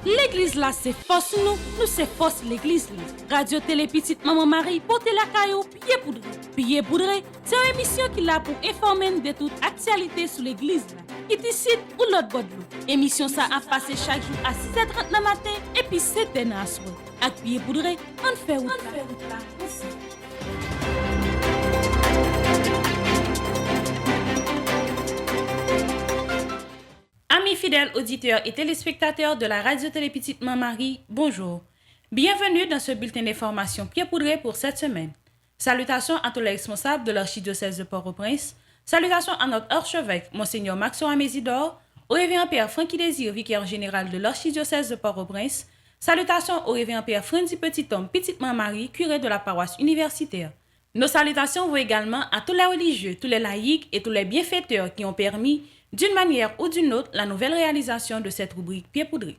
L'église là, c'est force nous c'est force l'église là. Radio Télé Petite Maman Marie, portez la caillou, pied poudré. Pied poudré, c'est une émission qui là pour informer de toute actualité sur l'église là. Qui ici ou l'autre bord de l'eau. Émission ça a passé chaque jour à 6h30 le matin et puis 7h à soir. Avec pied poudré, on fait route là. Amis fidèles auditeurs et téléspectateurs de la radio Télé Petite Maman Marie, bonjour. Bienvenue dans ce bulletin d'information pied poudré pour cette semaine. Salutations à tous les responsables de l'archidiocèse de Port-au-Prince. Salutations à notre archevêque, Monseigneur Maxon Amézidore, au révérend Père Francky Désir, vicaire général de l'archidiocèse de Port-au-Prince. Salutations au révérend Père Frandy Petit-Homme, Petite Maman Marie, curé de la paroisse universitaire. Nos salutations vont également à tous les religieux, tous les laïcs et tous les bienfaiteurs qui ont permis, d'une manière ou d'une autre, la nouvelle réalisation de cette rubrique pied poudré.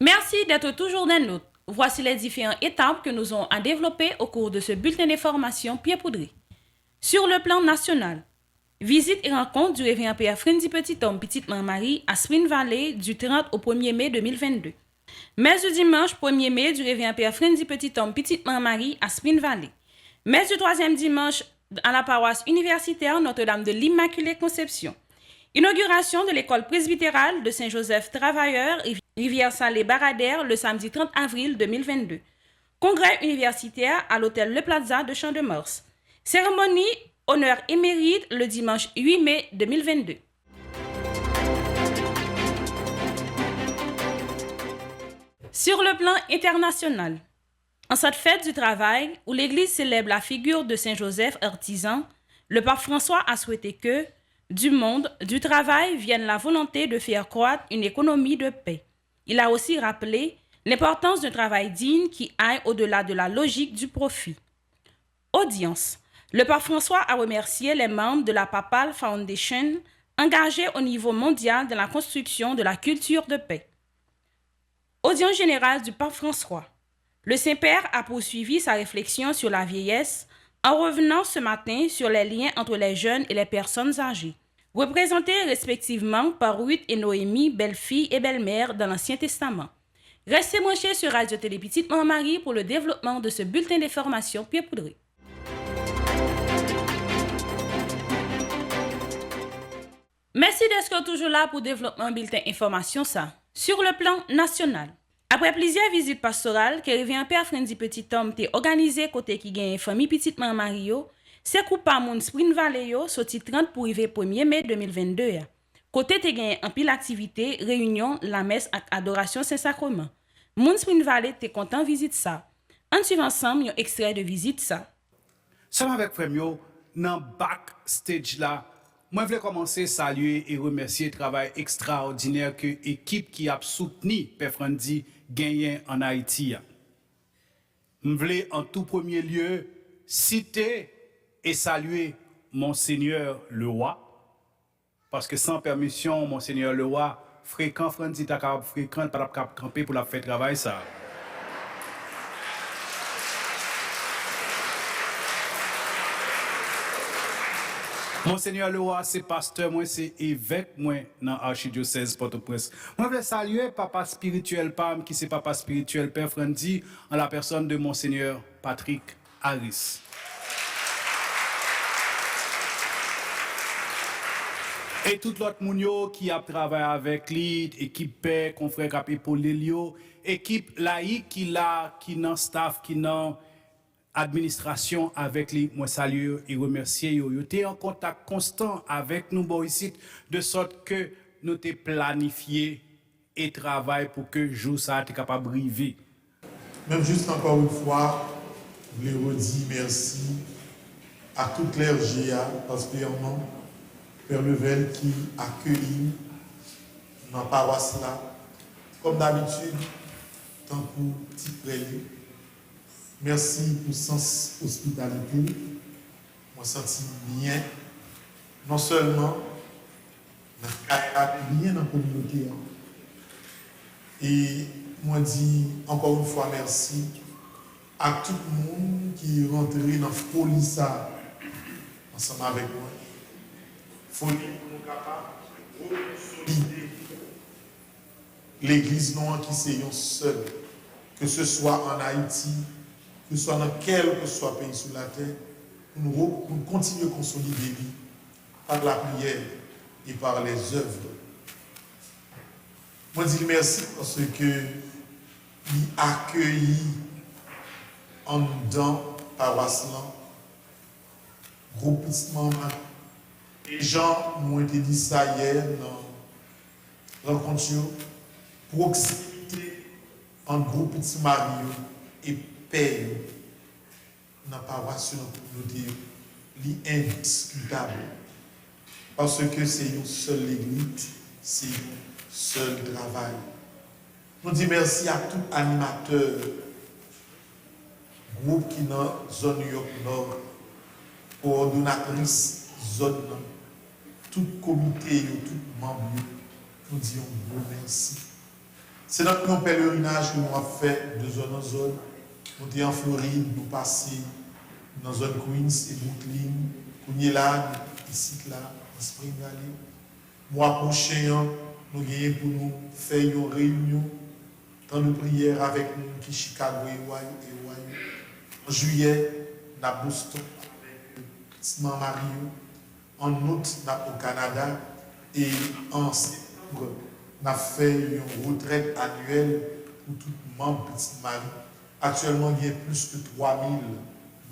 Merci d'être toujours des nôtres. Voici les différentes étapes que nous avons à développer au cours de ce bulletin d'information pied poudré. Sur le plan national, visite et rencontre du révérend Père Frandy Petit-Homme, Petite Maman Marie à Spring Valley du 30 au 1er mai 2022. Messe du dimanche 1er mai du révérend Père Frandy Petit-Homme, Petite Maman Marie à Spring Valley. Messe du troisième dimanche à la paroisse universitaire Notre-Dame de l'Immaculée Conception. Inauguration de l'école presbytérale de Saint-Joseph Travailleur, Rivière-Salée-Baradère, le samedi 30 avril 2022. Congrès universitaire à l'hôtel Le Plaza de Champ-de-Mars. Cérémonie honneur émérite le dimanche 8 mai 2022. Sur le plan international, en cette fête du travail, où l'Église célèbre la figure de Saint Joseph artisan, le pape François a souhaité que, du monde du travail vienne la volonté de faire croître une économie de paix. Il a aussi rappelé l'importance d'un travail digne qui aille au-delà de la logique du profit. Audience. Le pape François a remercié les membres de la Papal Foundation engagés au niveau mondial dans la construction de la culture de paix. Audience générale du pape François. Le Saint-Père a poursuivi sa réflexion sur la vieillesse en revenant ce matin sur les liens entre les jeunes et les personnes âgées, représentées respectivement par Ruth et Noémie, belle-fille et belle-mère dans l'Ancien Testament. Restez branchés sur Radio Télé Petite Maman Marie pour le développement de ce bulletin d'information pied poudré. Merci d'être toujours là pour développer un bulletin d'information ça. Sur le plan national, après plusieurs visites pastorales que révérend Père Frandy Petit-Homme t'a organisé côté qui gagne famille Petite Maman Marie, c'est coup par moun Spring Valley sorti 30 pour arriver 1er mai 2022. Côté te gagne en pile activité, réunion, la messe et adoration Saint-Sacrement. Moun Spring Valley t'es content visite ça. On suit ensemble un extrait de visite ça. Sam avec Fremio dans backstage là, moi je voulais commencer à saluer et remercier le travail extraordinaire que l'équipe qui a soutenu Père Frandy gagné en Haïti. Je voulais en tout premier lieu citer et saluer Monseigneur le Roi, parce que sans permission, Monseigneur le Roi, fréquent Frandy ta fréquent pas camper pour la faire travail ça. Monseigneur le roi, c'est pasteur, moi, c'est évêque, moi, dans l'archidiocèse Port-au-Prince. Moi, je veux saluer papa spirituel Pam, qui c'est papa spirituel Père Frandy, en la personne de Monseigneur Patrick Harris. Et tout l'autre moun qui a travaillé avec lui, équipe paix, confrère Capé Paulelio, équipe laïque qui là, qui dans staff, qui dans administration avec lui, moi salue et remercier yo. Yo était en contact constant avec nous bon ici de sorte que nous t'ai planifié et travail pour que jour ça t'es capable arriver. Même juste encore une fois, je voulais redire merci à toute l'RGA, particulièrement Père Level qui accueille dans la paroisse là, comme d'habitude, tant pour petit prélu. Merci pour sens hospitalité. Je me sens bien, non seulement bien dans la communauté. Et moi dis encore une fois merci à tout le monde qui est rentré dans la folie ensemble avec moi. faut nous capables de consolider l'église non qui c'est seul, que ce soit en Haïti, que ce soit dans quel que soit pays sur la terre, nous continuons à consolider par la prière et par les œuvres. Moi, je dis merci parce que il accueilli en dedans paroisse groupement. Les gens m'ont été dit ça hier dans la rencontre, proximité entre groupe Petit Mario et Père dans la paroisse indiscutable. Parce que c'est une seule église, c'est un seul travail. Nous disons merci à tout animateur, groupe qui est dans la zone New York Nord, coordonnatrice zone, tout comité, tout membre, nous disons merci. C'est notre pèlerinage que nous avons fait de zone en zone. Nous sommes en Floride, nous passons dans la zone Queens et Brooklyn, nous sommes là, ici, là, en Spring Valley. Mois prochain, nous avons pour nous faire une réunion, temps de prière avec nous qui Chicago et Ohio. En juillet, nous avons Boston avec Simon Mario. En août, nous avons au Canada. Et en septembre, nous avons fait une retraite annuelle pour tout membre Petite Marie. Actuellement, il y a plus que 3000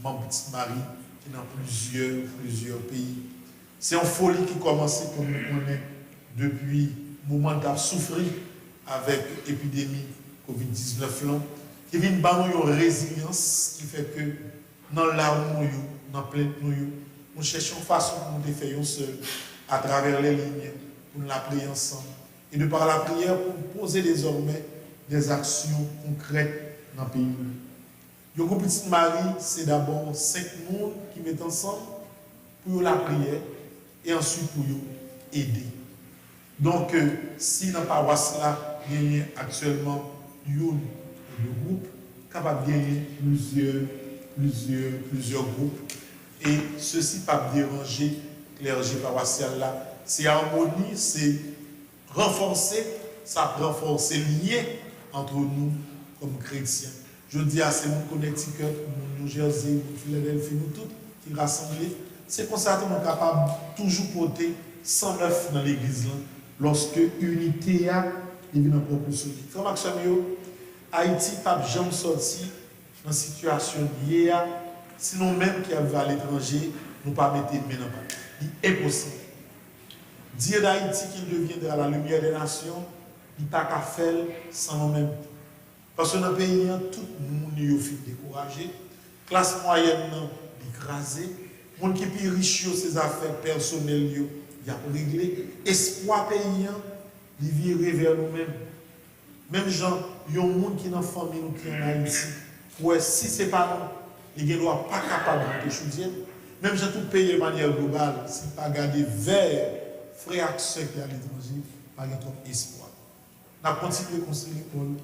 membres Petite Marie qui sont dans plusieurs pays. C'est une folie qui commence, comme nous connaissons, depuis le moment où nous avons souffert avec l'épidémie COVID-19, qui vient de une résilience qui fait que dans l'arme, dans plein de nous cherchons une façon de nous faire seul à travers les lignes, pour nous l'appeler ensemble. Et de par la prière, pour poser désormais des actions concrètes dans le pays. Le groupe Petite Marie, c'est d'abord 5 personnes qui mettent ensemble pour la prière et ensuite pour aider. Donc, si dans la paroisse là, il y a actuellement un groupe capable de gagner plusieurs groupes. Et ceci pas déranger le clergé paroissial là. C'est harmonie, c'est renforcer, ça renforcer le lien entre nous comme chrétiens. Je dis à ces mon Connecticut, mon New Jersey, mon Philadelphie, nous tous qui rassemblent. C'est pour ça que nous sommes capables de toujours porter 109 dans l'église lorsque l'unité est une propulsion. Comme Haïti n'a jamais sorti dans une situation liée à, sinon même qui arrive à l'étranger, nous ne pas mettre main dans la c'est impossible. Dire d'Haïti qu'il deviendra la lumière des nations, il n'a qu'à faire sans nous-mêmes. Parce que dans le pays, tout le monde est découragé, la classe moyenne est écrasée, les gens qui sont plus riches, ses affaires personnelles, il y a réglé. Espoir paysan, il vire vers nous-mêmes. Même gens, il y a des gens qui sont dans la famille qui sont en Haïti. Ouais, si ce n'est pas nous, ils ne sont pas capables de choisir. Même si tout pays de manière globale, si pas garder vers frères et sœurs qui sont à l'étranger, pas de trop espoir. On a continué à construire l'école,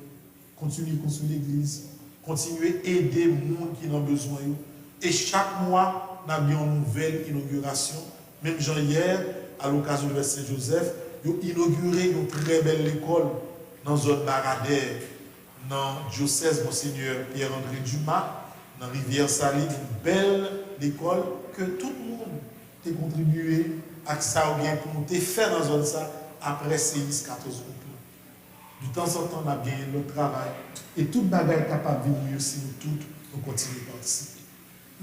continuer à construire l'église, continuer à aider les gens qui ont besoin. Et chaque mois, nous avons une nouvelle inauguration. Même genre hier, à l'occasion de Saint-Joseph, ils ont inauguré une très belle école dans la zone Baradère, dans le diocèse Monseigneur Pierre-André Dumas, dans la rivière Saline, une belle école que tout le monde a contribué à ça ou bien pour nous faire dans la zone ça après séisme 14 août. De temps en temps, on a gagné notre travail et toute bagaille est capable de vivre mieux si nous tous nous continuons à participer.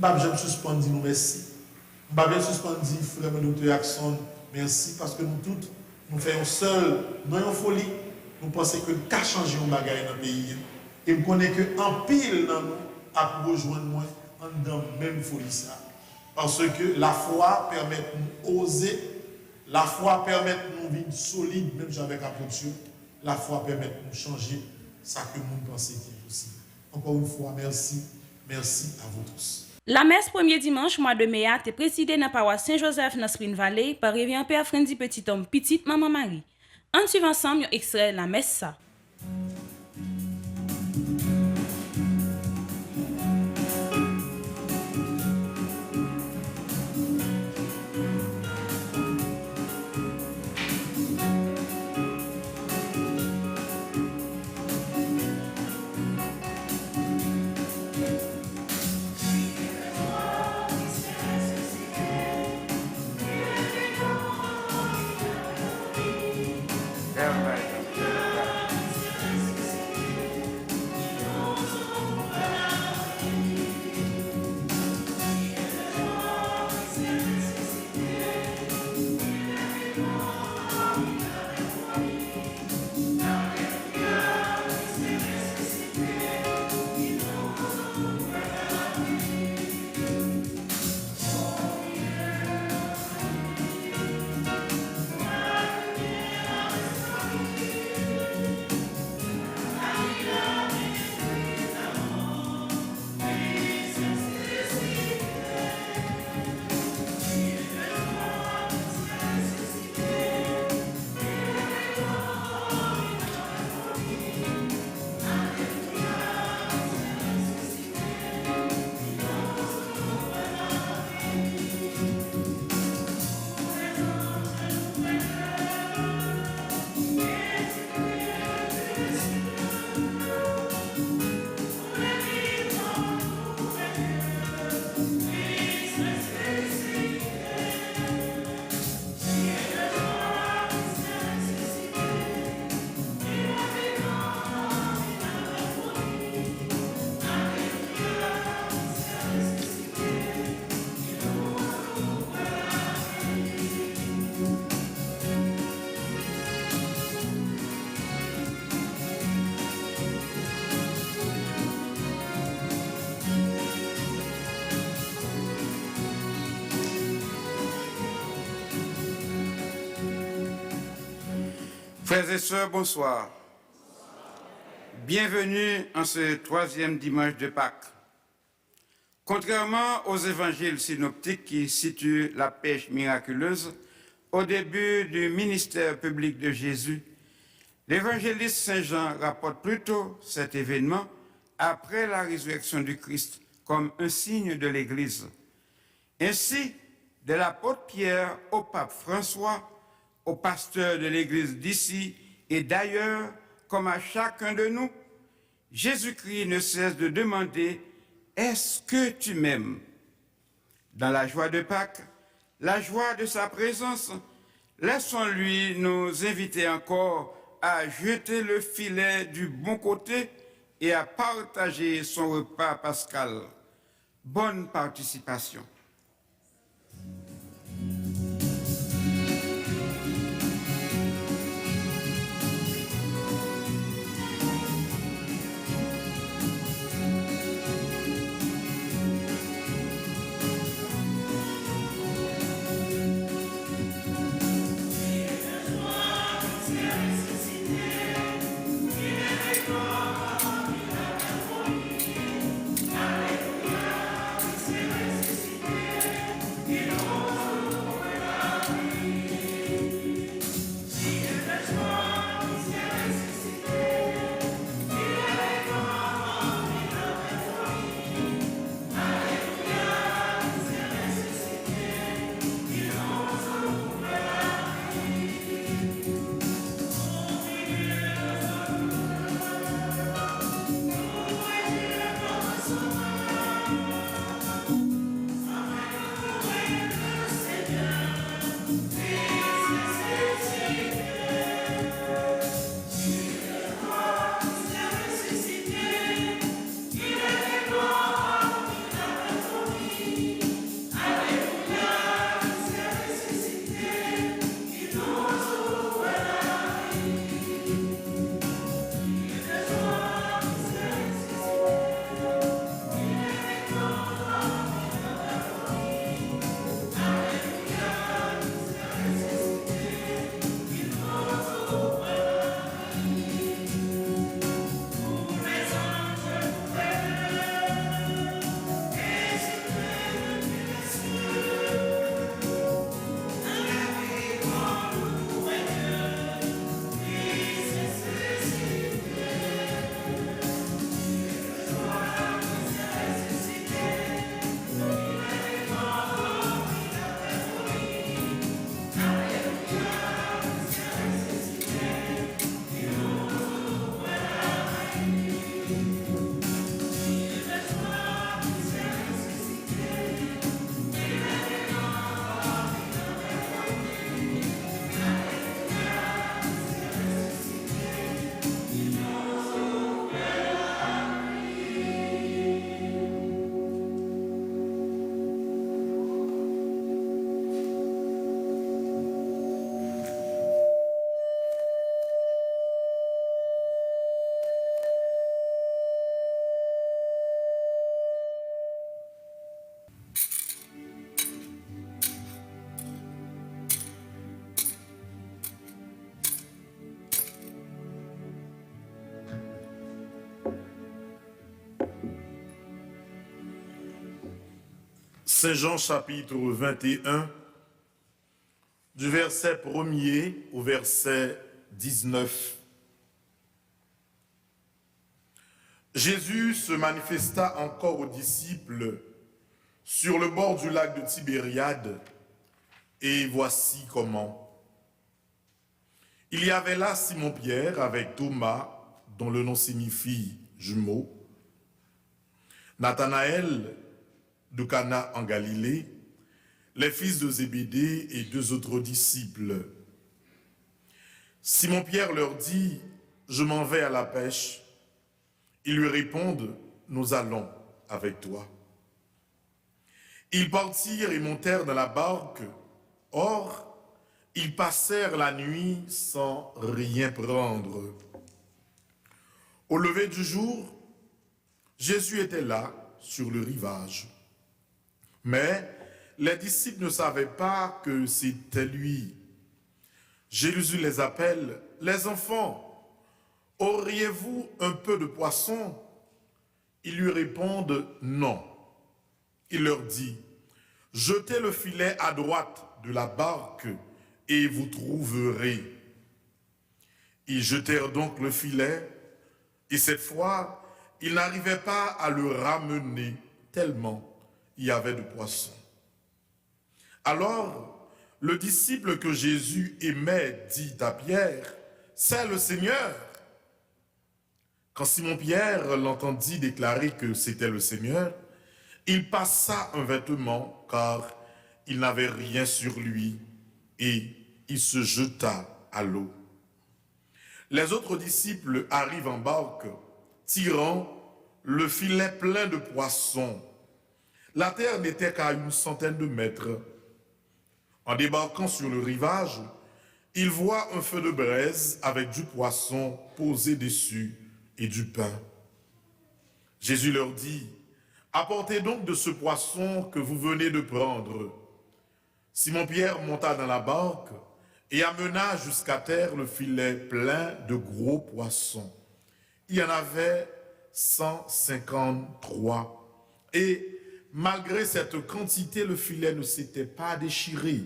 Je vais suspendre nous merci. Je vais suspendre frère Dr. Jackson merci parce que nous tous nous faisons seul, nous avons folie. Nous pensons que nous avons changé un bagaille dans le pays. Et nous connaissons qu'en pile dans nous à rejoindre moi dans la même folie ça. Parce que la foi permet de nous oser, la foi permet de nous vivre solide, même avec la production. La foi permet de nous changer ce que nous pensons qui est possible. Encore une fois, merci. Merci à vous tous. La messe premier dimanche mois de mai a été présidée dans la paroisse Saint-Joseph dans Spring Valley par Révérend Père Frendi Petit Homme Petite Maman Marie. On suit ensemble un extrait de la messe ça. Frères et sœurs, bonsoir. Bienvenue en ce troisième dimanche de Pâques. Contrairement aux évangiles synoptiques qui situent la pêche miraculeuse au début du ministère public de Jésus, l'évangéliste Saint Jean rapporte plutôt cet événement après la résurrection du Christ comme un signe de l'Église. Ainsi, de l'apôtre Pierre au pape François, aux pasteurs de l'Église d'ici et d'ailleurs, comme à chacun de nous, Jésus-Christ ne cesse de demander « Est-ce que tu m'aimes ?» Dans la joie de Pâques, la joie de sa présence, laissons-lui nous inviter encore à jeter le filet du bon côté et à partager son repas pascal. Bonne participation. Saint Jean chapitre 21, du verset 1er au verset 19. Jésus se manifesta encore aux disciples sur le bord du lac de Tibériade, et voici comment. Il y avait là Simon-Pierre avec Thomas, dont le nom signifie jumeau, Nathanaël de Cana en Galilée, les fils de Zébédée et deux autres disciples. Simon-Pierre leur dit, « Je m'en vais à la pêche. » Ils lui répondent, « Nous allons avec toi. » Ils partirent et montèrent dans la barque. Or, ils passèrent la nuit sans rien prendre. Au lever du jour, Jésus était là, sur le rivage. Mais les disciples ne savaient pas que c'était lui. Jésus les appelle, les enfants, auriez-vous un peu de poisson? Ils lui répondent non. Il leur dit, jetez le filet à droite de la barque et vous trouverez. Ils jetèrent donc le filet et cette fois, ils n'arrivaient pas à le ramener tellement il y avait de poissons. Alors, le disciple que Jésus aimait dit à Pierre, « C'est le Seigneur !» Quand Simon-Pierre l'entendit déclarer que c'était le Seigneur, il passa un vêtement car il n'avait rien sur lui et il se jeta à l'eau. Les autres disciples arrivent en barque, tirant le filet plein de poissons. La terre n'était qu'à 100 de mètres. En débarquant sur le rivage, ils voient un feu de braise avec du poisson posé dessus et du pain. Jésus leur dit, « Apportez donc de ce poisson que vous venez de prendre. » Simon-Pierre monta dans la barque et amena jusqu'à terre le filet plein de gros poissons. Il y en avait 153. Et malgré cette quantité, le filet ne s'était pas déchiré.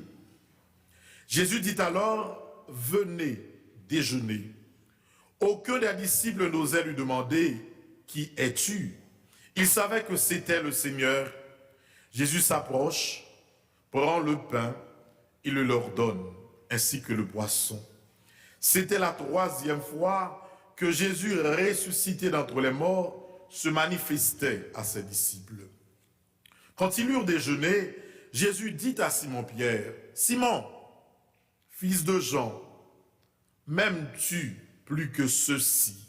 Jésus dit alors, « Venez déjeuner. » Aucun des disciples n'osait lui demander, « Qui es-tu » Il savait que c'était le Seigneur. Jésus s'approche, prend le pain et le leur donne, ainsi que le poisson. C'était la 3e fois que Jésus, ressuscité d'entre les morts, se manifestait à ses disciples. Quand ils eurent déjeuné, Jésus dit à Simon-Pierre, « Simon, fils de Jean, m'aimes-tu plus que ceux-ci »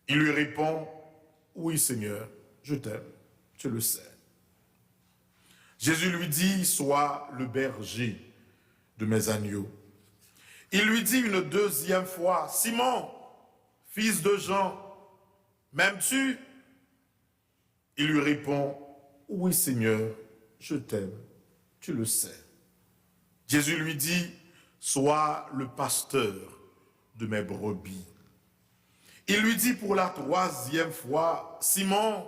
Il lui répond, « Oui, Seigneur, je t'aime, tu le sais. » Jésus lui dit, « Sois le berger de mes agneaux. » Il lui dit une 2e fois, « Simon, fils de Jean, m'aimes-tu » Il lui répond, « Oui, Seigneur, je t'aime, tu le sais. » Jésus lui dit, « Sois le pasteur de mes brebis. » Il lui dit pour la 3e fois, « Simon,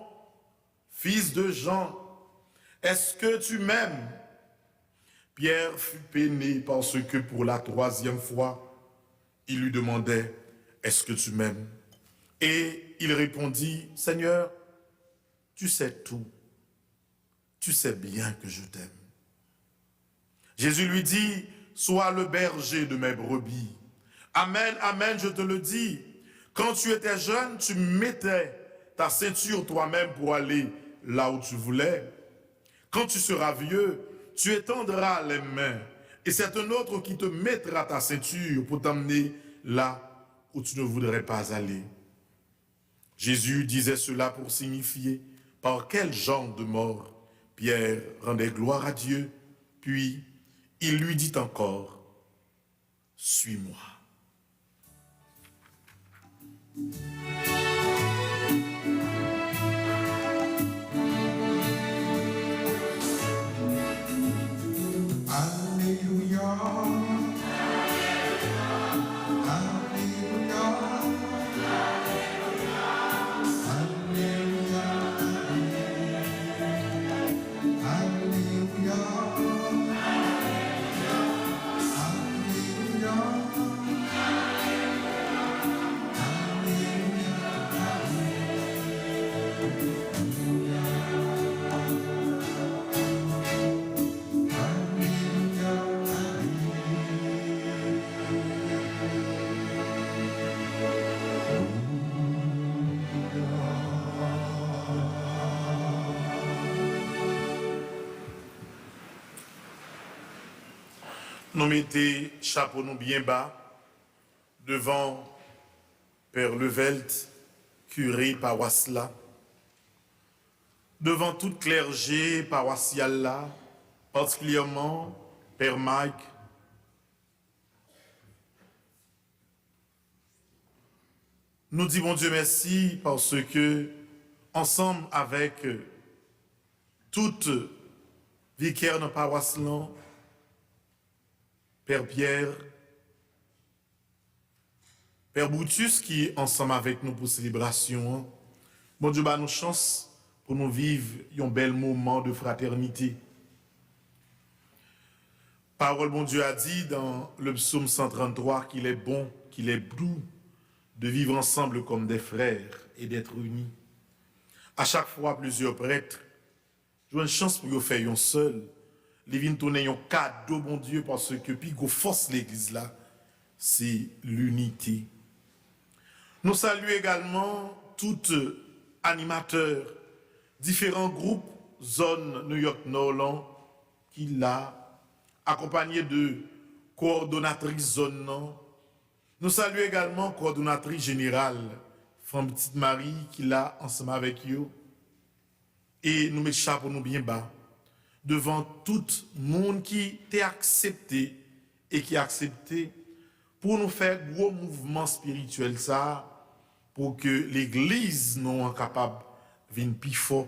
fils de Jean, est-ce que tu m'aimes » Pierre fut peiné parce que pour la 3e fois, il lui demandait, « Est-ce que tu m'aimes » Et il répondit, « Seigneur, tu sais tout. Tu sais bien que je t'aime. » Jésus lui dit, « Sois le berger de mes brebis. Amen, amen, je te le dis. Quand tu étais jeune, tu mettais ta ceinture toi-même pour aller là où tu voulais. Quand tu seras vieux, tu étendras les mains et c'est un autre qui te mettra ta ceinture pour t'emmener là où tu ne voudrais pas aller. » Jésus disait cela pour signifier par quel genre de mort Pierre rendait gloire à Dieu, puis il lui dit encore, « Suis-moi. » Nous mettons chapeau nous bien bas devant Père Levelt, curé paroisse là, devant tout clergé paroissial là, particulièrement Père Mike. Nous disons Dieu merci parce que, ensemble avec toute vicaire dans paroisse là, Père Pierre, Père Brutus qui est ensemble avec nous pour célébration, bon Dieu, bah nous chance pour nous vivre un bel moment de fraternité. Parole, bon Dieu a dit dans le psaume 133 qu'il est bon, qu'il est doux de vivre ensemble comme des frères et d'être unis. À chaque fois, plusieurs prêtres jouent une chance pour faire un seul. Les vignes tourner un cadeau, bon Dieu, parce que puis go force l'église là, c'est l'unité. Nous saluons également tout animateur, différents groupes, zone New York Nord, qui l'a accompagné de coordonnatrice zone non. Nous saluons également coordonnatrice générale, Femme Petite Marie, qui l'a ensemble avec eux. Et nous mettons chapeau nous bien bas devant tout le monde qui t'a accepté et qui a accepté pour nous faire un gros mouvement spirituel ça, pour que l'église non capable de venir plus fort.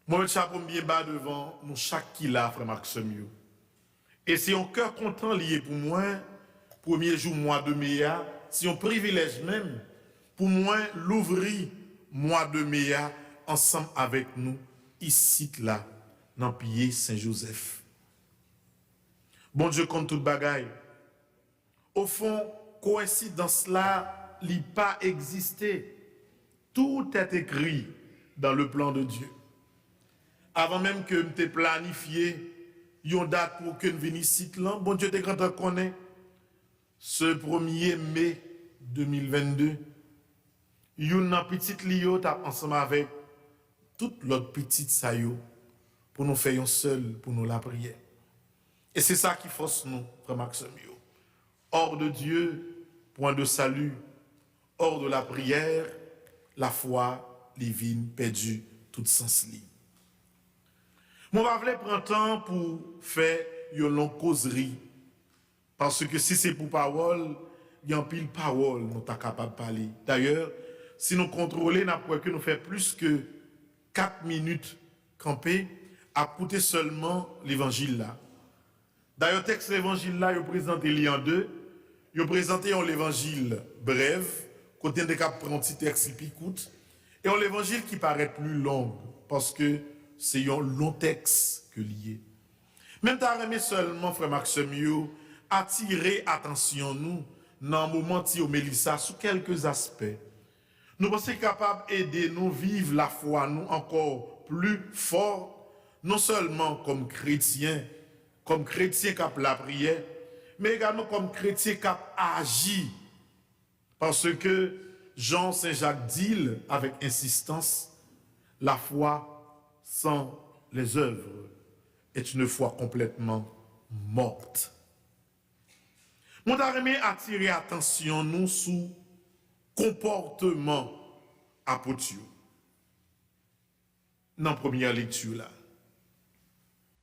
Moi, je chapeau bien bas devant nous chaque qui l'a, frère Maxime. Et c'est un cœur content lié pour moi, premier jour mois de mai, c'est un privilège même pour moi l'ouvrir mois de mai ensemble avec nous ici là dans le pays Saint-Joseph. Bon Dieu compte toute bagaille. Au fond, coïncidence là, il n'a pas existé. Tout est écrit dans le plan de Dieu. Avant même que je planifié une date pour que je vienne ici là, bon Dieu te quand on connaît ce 1er mai 2022. Une petite lio t'a ensemble avec toute l'autre petite sayo pour nous faire un seul pour nous la prière. Et c'est ça qui force nous, frère Maxime. Hors de Dieu, point de salut. Hors de la prière, la foi, les vignes perdues, toute sens libre. Mon va vouloir prendre temps pour faire une longue causerie. Parce que si c'est pour parole, il y a un pile parole, nous sommes capables de parler. D'ailleurs, si nous contrôlons, nous que nous faire plus que 4 minutes camper à écouter seulement l'évangile là. D'ailleurs, texte l'évangile là, il présente les en deux. Il présente l'évangile bref, côté de cap prend un petit texte qui écoute, et l'évangile qui paraît plus long, parce que c'est un long texte que lié. Même t'as remis seulement, frère Maxime, attirer attention nous, dans le moment où Mélissa, sous quelques aspects. Nous sommes capables d'aider nous vivre la foi nous encore plus fort, non seulement comme chrétiens qui a la prière, mais également comme chrétiens qui a agi. Parce que Jean Saint-Jacques dit avec insistance, la foi sans les œuvres est une foi complètement morte. Mon aimé attirer attention nous sous comportement apôtre. Dans la première lecture là.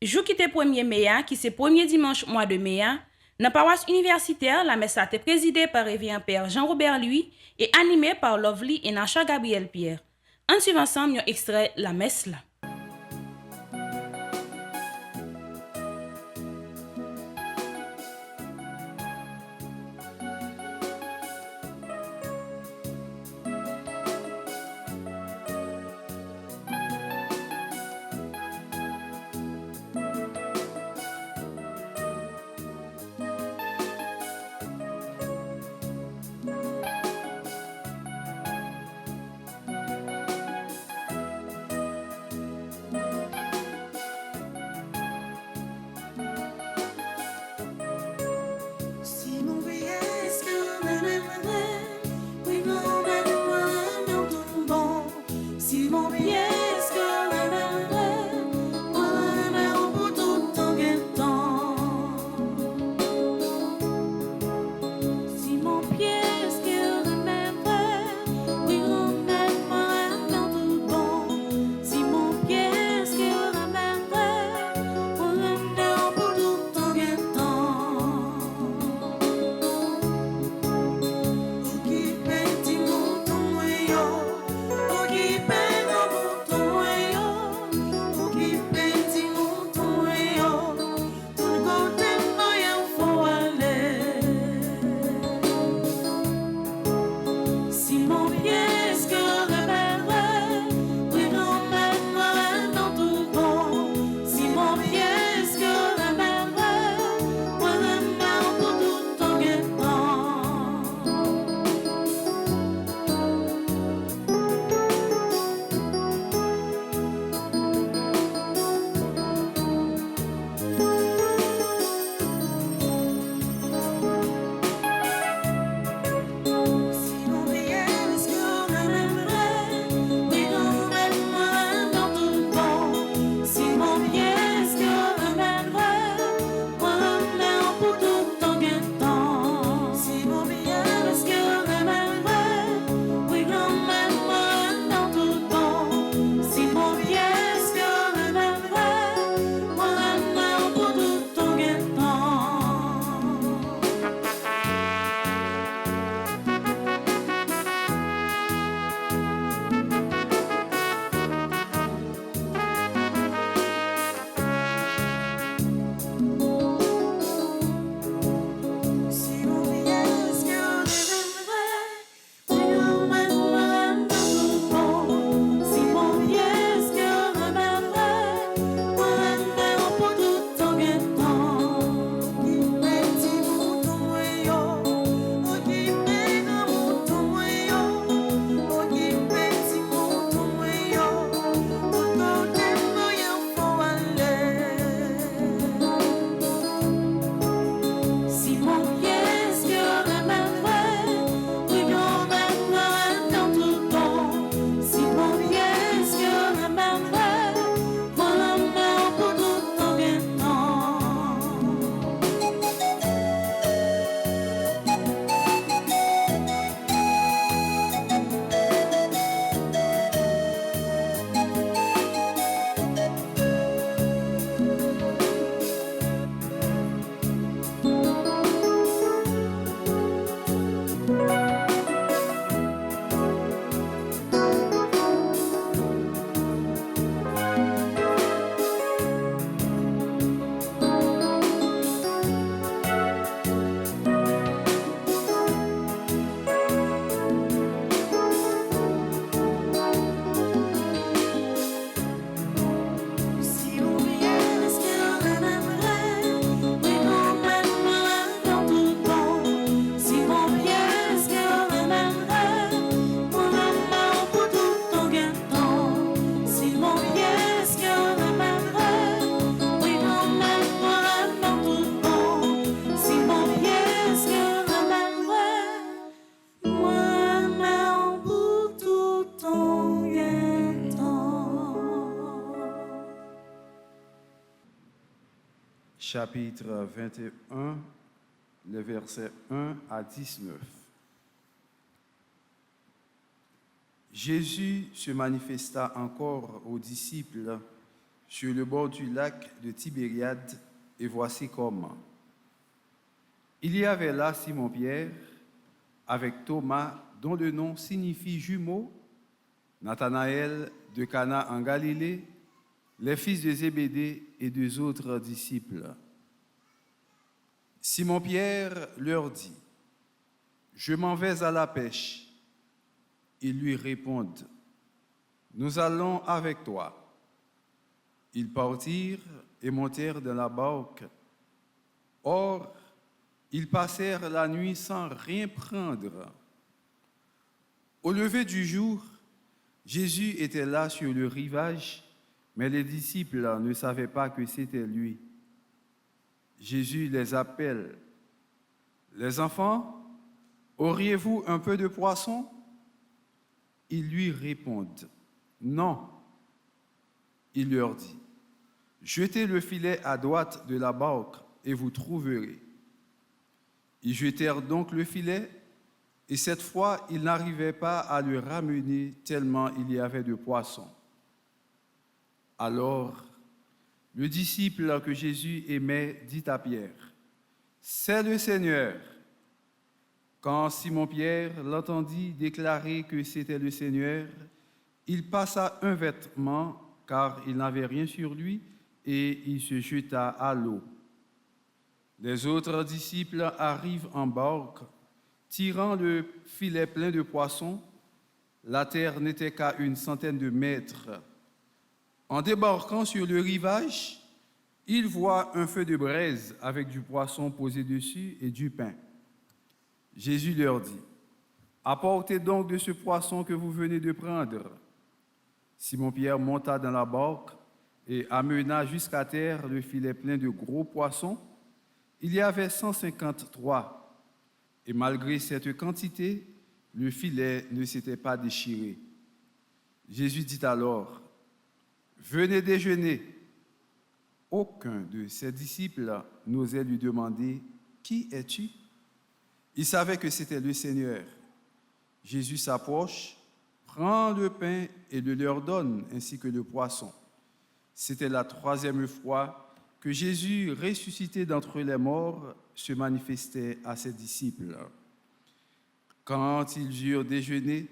Jou qui était 1er mai, qui c'est premier dimanche mois de mai, dans paroisse universitaire, la messe a été présidée par révérend père Jean-Robert Louis et animée par Lovely et Nacha Gabriel Pierre. En suivant ensemble, un extrait la messe là. chapitre 21, les versets 1 à 19. Jésus se manifesta encore aux disciples sur le bord du lac de Tibériade, et voici comment. Il y avait là Simon-Pierre, avec Thomas, dont le nom signifie jumeau, Nathanaël de Cana en Galilée, les fils de Zébédée et deux autres disciples. Simon-Pierre leur dit, « Je m'en vais à la pêche. » Ils lui répondent, « Nous allons avec toi. » Ils partirent et montèrent dans la barque. Or, ils passèrent la nuit sans rien prendre. Au lever du jour, Jésus était là sur le rivage, mais les disciples ne savaient pas que c'était lui. Jésus les appelle. « Les enfants, auriez-vous un peu de poisson ?» Ils lui répondent, « Non. » Il leur dit, « Jetez le filet à droite de la barque et vous trouverez. » Ils jetèrent donc le filet, et cette fois, ils n'arrivaient pas à le ramener tellement il y avait de poissons. Alors, le disciple que Jésus aimait dit à Pierre, « C'est le Seigneur. » Quand Simon-Pierre l'entendit déclarer que c'était le Seigneur, il passa un vêtement, car il n'avait rien sur lui, et il se jeta à l'eau. Les autres disciples arrivent en barque, tirant le filet plein de poissons. La terre n'était qu'à 100 mètres. En débarquant sur le rivage, ils voient un feu de braise avec du poisson posé dessus et du pain. Jésus leur dit, « Apportez donc de ce poisson que vous venez de prendre. » Simon-Pierre monta dans la barque et amena jusqu'à terre le filet plein de gros poissons. Il y avait 153, et malgré cette quantité, le filet ne s'était pas déchiré. Jésus dit alors, « Venez déjeuner. » Aucun de ses disciples n'osait lui demander, « Qui es-tu » Il savait que c'était le Seigneur. Jésus s'approche, prend le pain et le leur donne, ainsi que le poisson. C'était la 3e fois que Jésus, ressuscité d'entre les morts, se manifestait à ses disciples. Quand ils eurent déjeuné,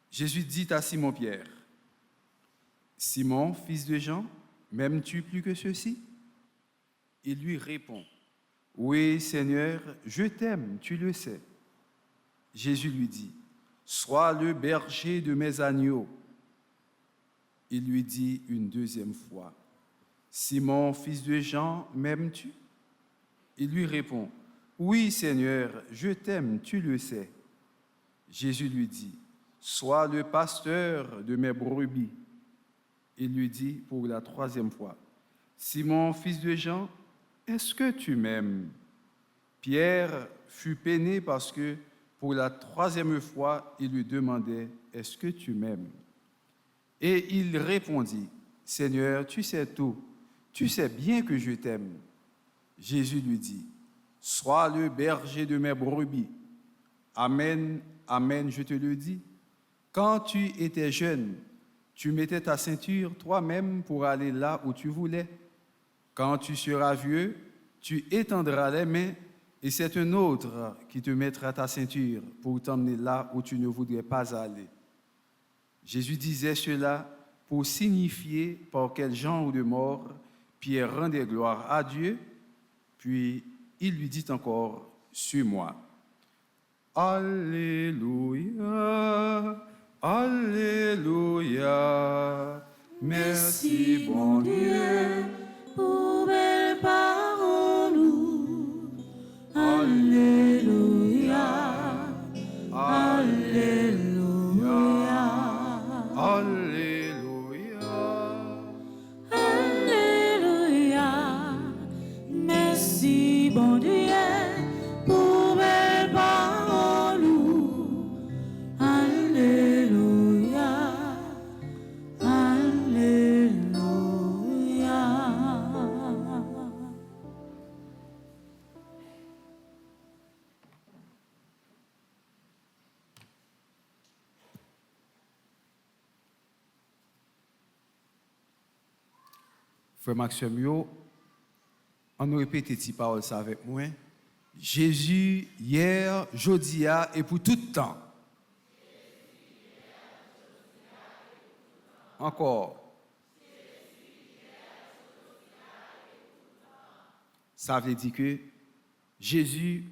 Jésus dit à Simon-Pierre, « Simon, fils de Jean, m'aimes-tu plus que ceux-ci » Il lui répond, « Oui, Seigneur, je t'aime, tu le sais. » Jésus lui dit, « Sois le berger de mes agneaux. » Il lui dit une 2e fois, « Simon, fils de Jean, m'aimes-tu » Il lui répond, « Oui, Seigneur, je t'aime, tu le sais. » Jésus lui dit, « Sois le pasteur de mes brebis. » Il lui dit pour la 3e fois, « Simon, fils de Jean, est-ce que tu m'aimes » Pierre fut peiné parce que pour la 3e fois, il lui demandait, « Est-ce que tu m'aimes » Et il répondit, « Seigneur, tu sais tout, tu sais bien que je t'aime. » Jésus lui dit, « Sois le berger de mes brebis. Amen, amen, je te le dis. Quand tu étais jeune, tu mettais ta ceinture toi-même pour aller là où tu voulais. Quand tu seras vieux, tu étendras les mains et c'est un autre qui te mettra ta ceinture pour t'emmener là où tu ne voudrais pas aller. » Jésus disait cela pour signifier par quel genre de mort Pierre rendait gloire à Dieu, puis il lui dit encore, « Suis-moi. » Alléluia, Alléluia, merci bon Dieu pour belle parole. Alléluia, Alléluia, Alléluia, Alléluia, merci bon Dieu pour belle parole. Alléluia, Alléluia. frère Maxime, yo, on nous répète ces paroles ça avec moi. Jésus, hier, jeudi et pour tout temps. Encore. Ça veut dire que Jésus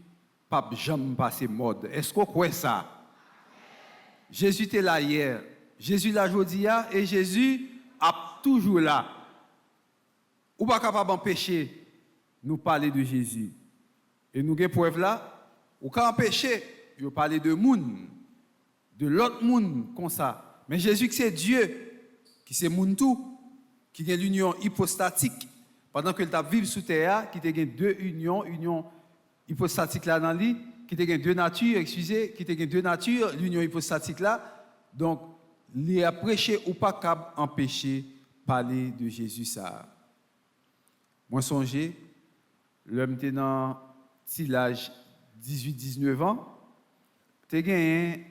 n'a jamais passé mode. Est-ce qu'on croit ça? Jésus était là hier, Jésus là aujourd'hui et Jésus a toujours là. Ou pas capable d'empêcher nous parler de Jésus. Et nous avons preuve là, ou pas empêcher de parler de monde, de l'autre monde comme ça. Mais Jésus c'est Dieu qui c'est monde tout, qui a l'union hypostatique pendant que le vivre sous terre, qui a deux union hypostatique là dans lui, qui a deux natures, excusez, qui a deux natures, l'union hypostatique là. Donc, il a prêché ou pas capable empêcher parler de Jésus ça. Moi songez, l'homme était dans l'âge 18-19 ans, tu as gagné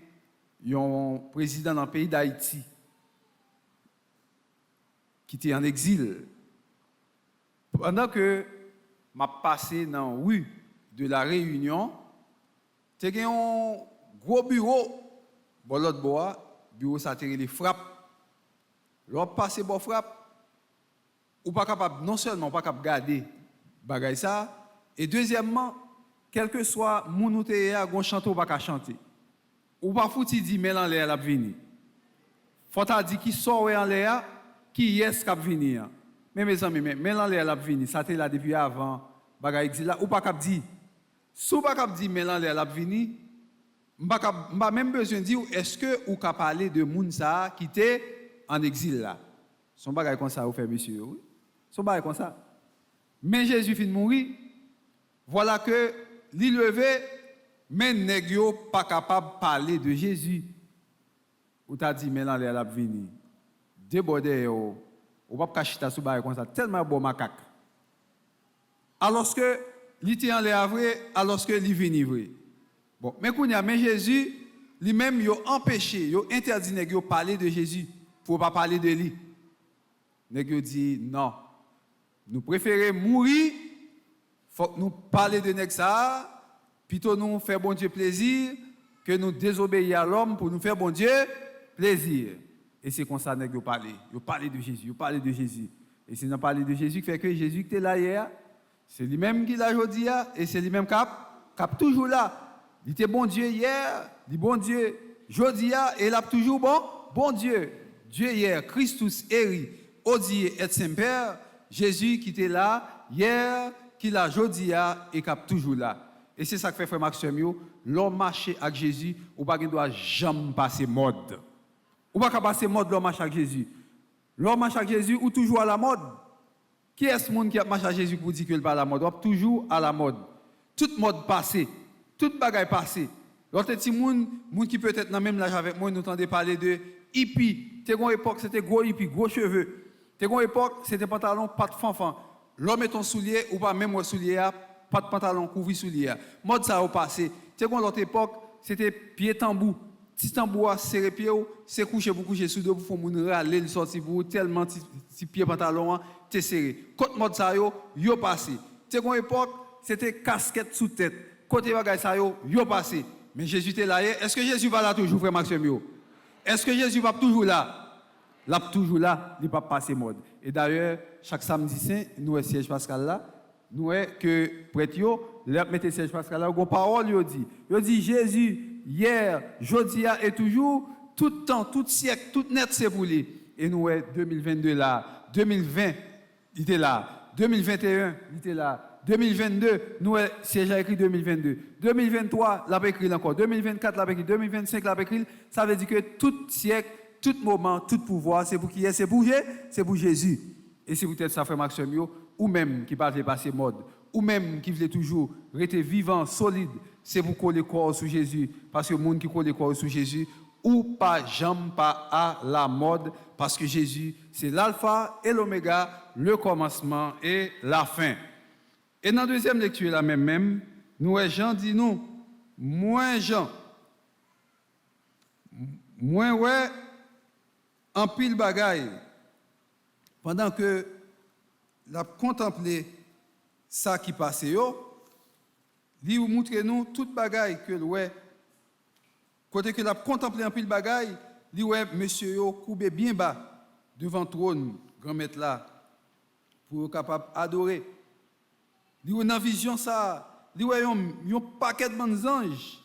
un président dans le pays d'Haïti qui était en exil. Pendant que m'a passé dans la rue de la Réunion, tu as un gros bureau, bon l'autre bois, bureau ça a les frappes. L'autre passé bon frappe, ou pas capable non seulement pas capable garder bagay ça, et deuxièmement, quel que soit mon ou te a gon chanter ou pas chanter. Ou pas fouti di mais en l'air la venir. Faut ta dit qui sort en l'air, qui est cap venir. Mais mes amis, mais en l'air la venir, ça te là depuis avant bagay exil là ou pas cap dit. Sou pas cap dit mais en l'air la venir, m'pa même besoin dire est-ce que ou ka parler de moun ça qui était en exil là. Son bagay comme ça ou fait monsieur, oui. Son bagay comme ça. Mais Jésus fin mourir, voilà que li levé, mais nèg yo pas capable parler de Jésus. Ou t'a dit mais là la venir. Débordé yo, ou pas kachita sou bagay comme ça, tellement bon macaque. Alors que li était en l'air vrai, alors que li vini vrai. Bon, mais Jésus lui-même yo empêché, yo interdit nèg yo parler de Jésus pour pas parler de lui. Nèg yo dit non. Nous préférons mourir, faut que nous parler de nèg ça, plutôt nous faire bon Dieu plaisir que nous désobéir à l'homme pour nous faire bon Dieu plaisir. Et c'est comme ça nèg yo parler. Yo parler de Jésus, yo parler de Jésus. Et c'est dans parler de Jésus qui fait que Jésus qui était là hier, c'est lui-même qui l'a aujourd'hui et c'est lui-même cap toujours là. Il était bon Dieu hier, il bon Dieu aujourd'hui et il a toujours bon Dieu. Dieu hier, Christus eri, odi et semper, Jésus qui était là hier, qui l'a aujourd'hui et qui est toujours là. Et c'est ça que fait frère Maxime, l'homme marche avec Jésus, ou pas doit jamais passer mode. Ou pas passer mode l'homme marche avec Jésus. L'homme marche avec Jésus ou toujours à la mode. Qui est ce monde qui marche avec Jésus pour dire qu'il pas à la mode? Ou toujours à la mode. Toute mode passée, toute bagaille passée. L'autre petit monde qui peut être dans même l'âge avec moi, nous entendons parler de hippie. T'es une époque c'était gros hippie, gros cheveux. T'es une époque c'était pantalon pas de fanfan. L'homme est ton soulier ou pas même soulier, pas de pantalon couvri soulier. Mode ça au passé. T'es une autre époque c'était pied tambour. Petit tambour serré pied ou c'est coucher pour coucher sous deux pour faire moun râler le sorti pour tellement petit pied pantalon t'es serré. Côté mode ça yo passé. T'es une époque c'était casquette sous tête. Côté bagay ça yo passé. Mais Jésus était là. Est-ce que Jésus va là toujours, frère Maxime? Est-ce que Jésus va toujours là? Là toujours là, il ne va pas passer mode. Et d'ailleurs, chaque samedi saint, nous avons siège pascal là, nous avons que prêtre yo, leur mettez siège pascal là, une parole yo dit Jésus hier, aujourd'hui et toujours, tout temps, tout siècle, tout net c'est pour lui. Et nous avons 2022 là, 2020 il était là, 2021 il était là. 2022, nous siège écrit 2022. 2023, l'a écrit encore. 2024, l'a écrit. 2025, l'a écrit. Ça veut dire que tout siècle, tout moment, tout pouvoir, c'est pour qui est? C'est pour Jésus. Et c'est peut-être ça, frère Maxime, ou même qui parle de passer mode, ou même qui voulait toujours rester vivant, solide, c'est pour coller le corps sous Jésus. Parce que le monde qui colle le corps sous Jésus, ou pas, jamais pas à la mode, parce que Jésus, c'est l'alpha et l'oméga, le commencement et la fin. Et dans la deuxième lecture, là même, nous, Jean dit nous, moins Jean, moins ouais, en pile bagaille, pendant que l'a contemplé ça qui passait lui montre nous toute bagaille que ouais côté que l'a contemplé en pile bagaille lui ouais monsieur yo coubé bien bas devant trône grand maître là pour capable adorer lui dans vision ça lui ouais un paquet de bons anges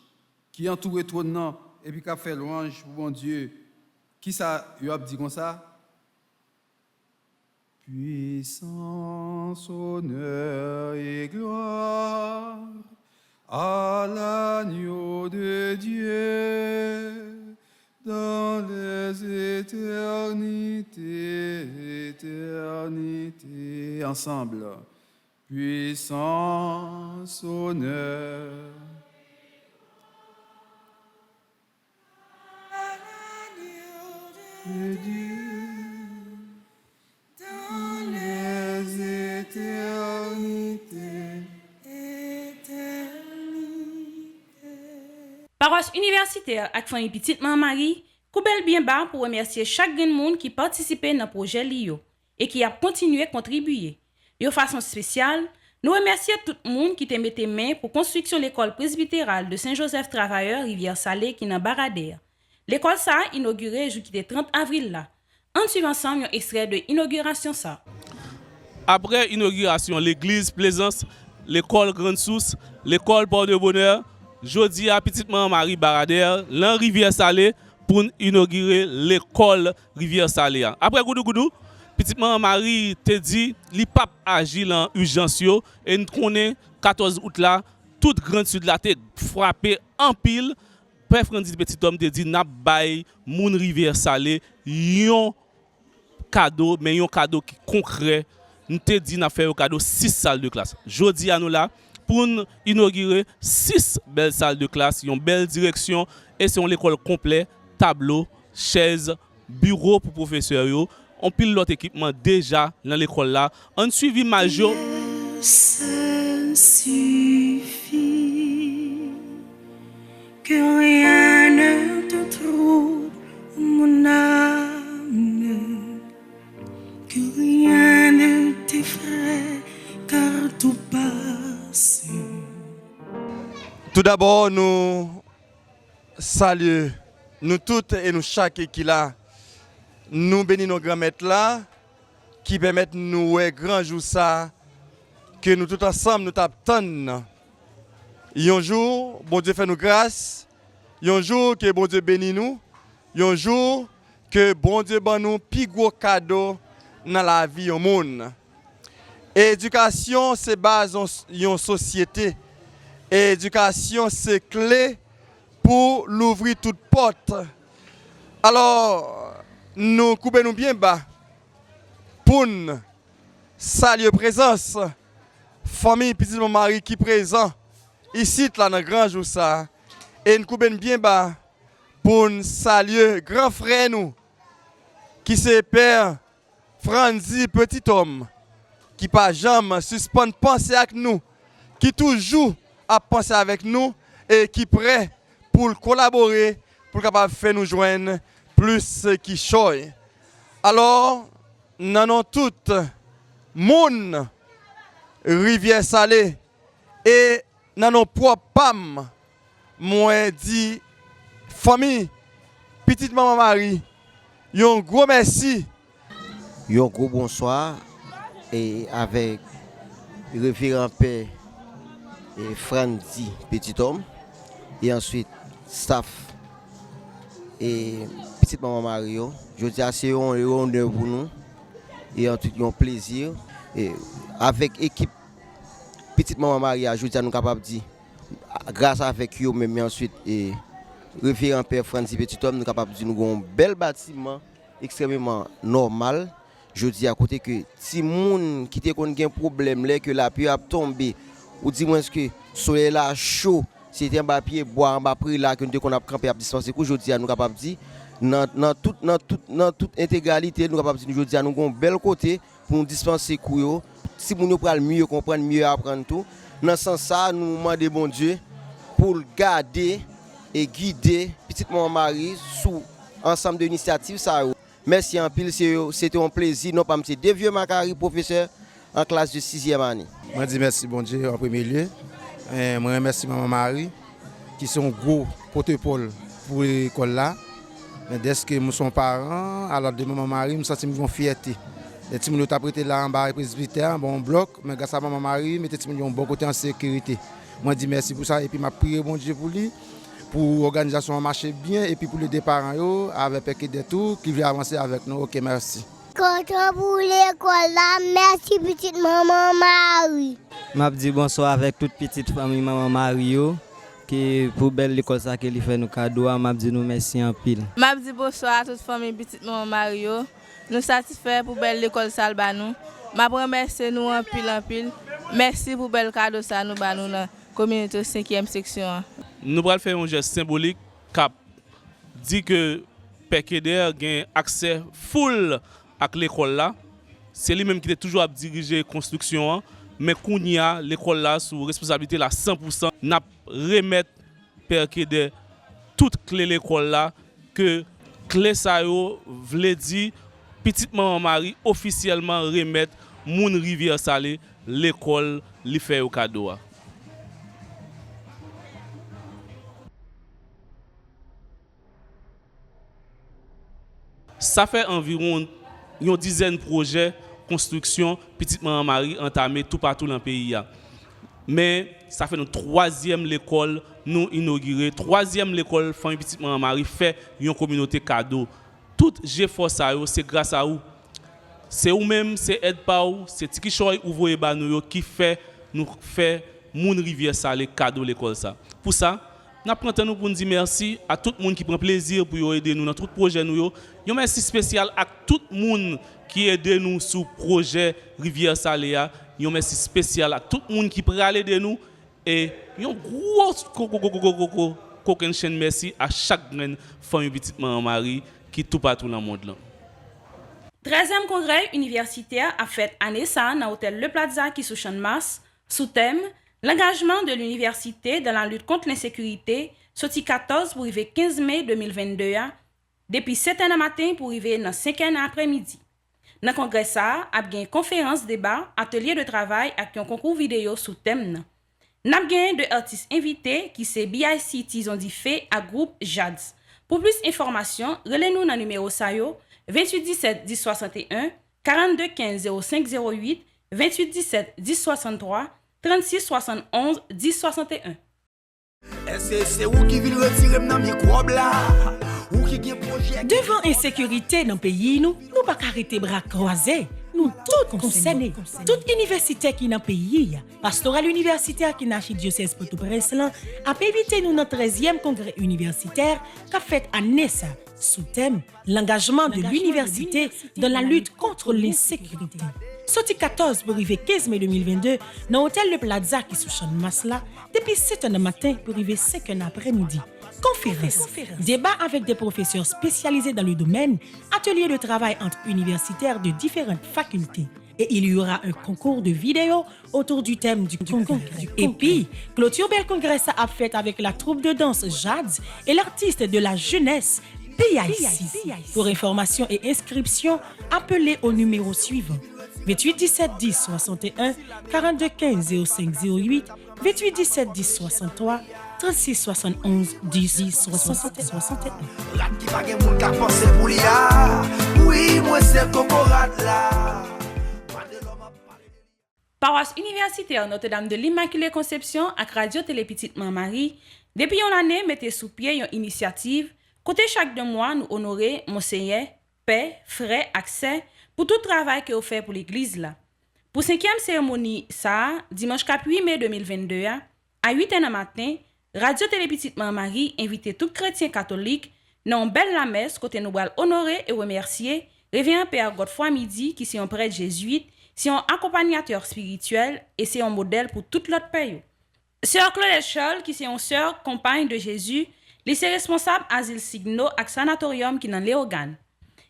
qui entoure trône non et puis qu'a fait louange pour bon Dieu qui ça yo a dit comme ça. Puissance, honneur et gloire à l'agneau de Dieu dans les éternités. Ensemble. Puissance, honneur. À l'agneau de Dieu. Paroisse universitaire avec famille Petite Maman Marie, coubelle bien bas pour remercier chaque monde qui participait dans le projet LIO et qui a continué à contribuer. De façon spéciale, nous remercions tout le monde qui a mis main pour la construction de l'école presbytérale de Saint-Joseph Travailleur Rivière-Salée qui est dans Baradère. L'école ça a inauguré le 30 avril là. En suivant ensemble un extrait de l'inauguration ça. Après l'inauguration, l'église Plaisance, l'école Grande Source, l'école Port de Bonheur, jeudi à Petite Maman Marie Baradère, l'an Rivière-Salée pour inaugurer l'école Rivière-Salée. Après Goudou, Petite Maman Marie te dit, li pape agit en urgence et nous connaissons 14 août là, toute Grande Sud là te frappé en pile. Père Francis Petit Homme te dit n'a bay moun Rivière-Salée yon cadeau mais yon cadeau qui concret. Nous te dit n'a fait un cadeau 6 salles de classe. Jodi à nous là pour inaugurer 6 belles salles de classe, une belle direction et c'est une école complète, tableau, chaises, bureau pour professeurs. On pile l'autre équipement déjà dans l'école là. On suivi major. Seul suffit que rien ne te trouble, mon âme, que rien ne t'effraie, car tout passe. Tout d'abord, nous saluons, nous toutes et nous chaque qui là, nous bénissons nos grands maîtres là, qui permettent nous un grand jour ça, que nous tous ensemble nous t'attendons. Un jour, bon Dieu fait nous grâce, un jour que bon Dieu bénit nous, un jour que bon Dieu ban nous plus gros cadeau dans la vie au monde. Éducation, c'est base d'une société. Éducation, c'est clé pour l'ouvrir toute porte. Alors, nous coupons nous bien bas pour nous saluer présence. Famille Petite Maman Marie qui est présent ici là dans le grand jour ça. Et nous coupons bien bas pour nous saluer grand frère nous qui c'est Père Franzi Petit Homme qui pas jamais suspend penser avec nous, qui toujours a pensé avec nous et qui prêt pour collaborer pour capable faire nous joindre plus qui choy. Alors nous avons tout monde Rivière-Salée et nous avons propre PAM. Moi dit famille Petite Maman Marie, un gros merci. Un gros bonsoir et avec le révérend père et Franzi Petit Homme et ensuite staff et Petite Maman Mario. Je dis c'est un honneur pour nous et en tout cas un plaisir et avec l'équipe Petite Maman Maria, je dis à nous capables de dire grâce avec eux même ensuite et révérend père Franzi Petit Homme nous capables de dire nous avons un bel bâtiment extrêmement normal. Je dis à côté que si moun qui te connaît un problème là que la pluie a tombé ou dis moi que soleil là chaud c'était un papier bois en bas pris là que nous qu'on a campé à distance je dis à nous capable dire dans toute intégralité nous capable dire je dis à nous un bel côté pour nous dispenser couyo si moun yo pral mieux comprendre mieux apprendre tout dans ce sens ça nous demander bon Dieu pour garder et guider Petite Maman Marie sous ensemble d'initiatives ça. Merci en pile, c'était un plaisir. Non pas monsieur deux vieux Macari professeur en classe de 6e année. Moi, dis merci, bon Dieu, en premier lieu. Moi, remercie Maman Marie, qui sont gros porte-épaule pour l'école là. Mais dès que nous sommes parents, alors de Maman Marie, nous sentons une fierté. Les petits gens qui ont prêté là en bas, presbytère, bon bloc, mais grâce à Maman Marie, mettez les un bon côté en sécurité. Moi, dis merci pour ça et puis je prie bon Dieu pour lui, pour l'organisation marcher bien et puis pour les deux parents avec des tours qui veulent avancer avec nous. Ok, merci. Content pour l'école là, merci petite Maman Marie. Je dis bonsoir avec toute petite famille Maman Marie. Qui pour belle l'école ça qui fait nous cadeaux, m'a dit nous merci en pile. M'a dit bonsoir à toute famille petite Maman Mario. Nous satisfaits pour belle l'école ça ba nous. M'a remercier nous en pile. Merci pour belle cadeau ça nous ba nous dans communauté 5e section. Nous allons faire un geste symbolique cap dit que PKDR gagne accès full à l'école là. C'est lui même qui est toujours à diriger construction. Mais qu'on y a l'école là sous responsabilité là 100%, n'a remettre perquer toute clé l'école là que clé ça yo vle dire petite Maman Marie officiellement remettre Moun Rivière Salée l'école li fait au cadeau. Ça fait environ une dizaine de projets construction petite Maman Marie entamé tout partout dans le pays. Mais ça fait notre 3e l'école nous inaugurée, 3e l'école famille petite Maman Marie fait une communauté cadeau. Tout effort ça c'est grâce à vous. C'est vous même, c'est aide par vous, c'est Tiki Choy ouvrier banou qui fait nous fait Moun Rivière Salée cadeau l'école ça. Pour ça, nous prenons pour nous dire merci à tout le monde qui prend plaisir pour aider nous dans tout projet nous. Un merci spécial à tout le monde qui aide nous sur le projet Rivière Salée. Un merci spécial à tout le monde qui peut aller de nous. Et un gros coquin chaîne merci à chaque grande famille petite Maman Marie qui tout partout dans le monde. 13e congrès universitaire a fait année ça dans l'hôtel Le Plaza qui sous Champ-de-Mars sous thème l'engagement de l'université dans la lutte contre l'insécurité sorti 14 pour arriver 15 mai 2022 depuis 7h du matin pour arriver dans 5h après-midi. Dans le congrès ça a une conférence débat, atelier de travail avec un concours vidéo sous thème. N'a gagné deux artistes invités qui c'est BIC Tizon dit fait à groupe JADS. Pour plus d'informations, relais-nous dans le numéro SAYO 28 17 10 61 42 15 05 08 28 17 10 63 36 71 10 61. Est-ce que c'est où qui veut retirer mon microbe là? Devant insécurité dans le pays, nous ne pas arrêter bras croisés. Nous tous concernés, toute université qui est dans le pays, pastoral universitaire qui est dans le diocèse Port-au-Prince, a invité nous dans le 13e congrès universitaire qu'a fait à Nessa sous thème l'engagement de l'université dans la lutte contre l'insécurité. Sorti 14 pour arriver 15 mai 2022 dans l'hôtel Le Plaza qui est sous Champ-de-Mars depuis 7h du matin pour arriver 5h après-midi. Conférence, débat avec des professeurs spécialisés dans le domaine, atelier de travail entre universitaires de différentes facultés. Et il y aura un concours de vidéos autour du thème du congrès. Et puis, clôture bel congrès ça a fait avec la troupe de danse JADS et l'artiste de la jeunesse PIC. Pour information et inscription, appelez au numéro suivant 28 17 10 61 42 15 05 08 28 17 10 63 36 71 10 61. Paroisse universitaire Notre-Dame de l'Immaculée Conception avec Radio Télé Petite Maman Marie, depuis une année, mettez sous pied une initiative, côté chaque 2 mois, nous honorer Monseigneur, paix, frais, accès, pour tout travail que vous faites pour l'église là. Pour 5e cérémonie, ça, dimanche 8 mai 2022, à 8h du matin, Radio Télé Petite Maman Marie invite tout chrétien catholique dans une belle la messe côté nous allons honorer et remercier Révérend Père Godefroy Midi qui est un prêtre jésuite, c'est un accompagnateur spirituel et c'est un modèle pour toute l'autre pays. Sœur Claudette Scholl qui est une sœur compagne de Jésus, lycée responsable asile Signo ak sanatorium qui dans Léogane.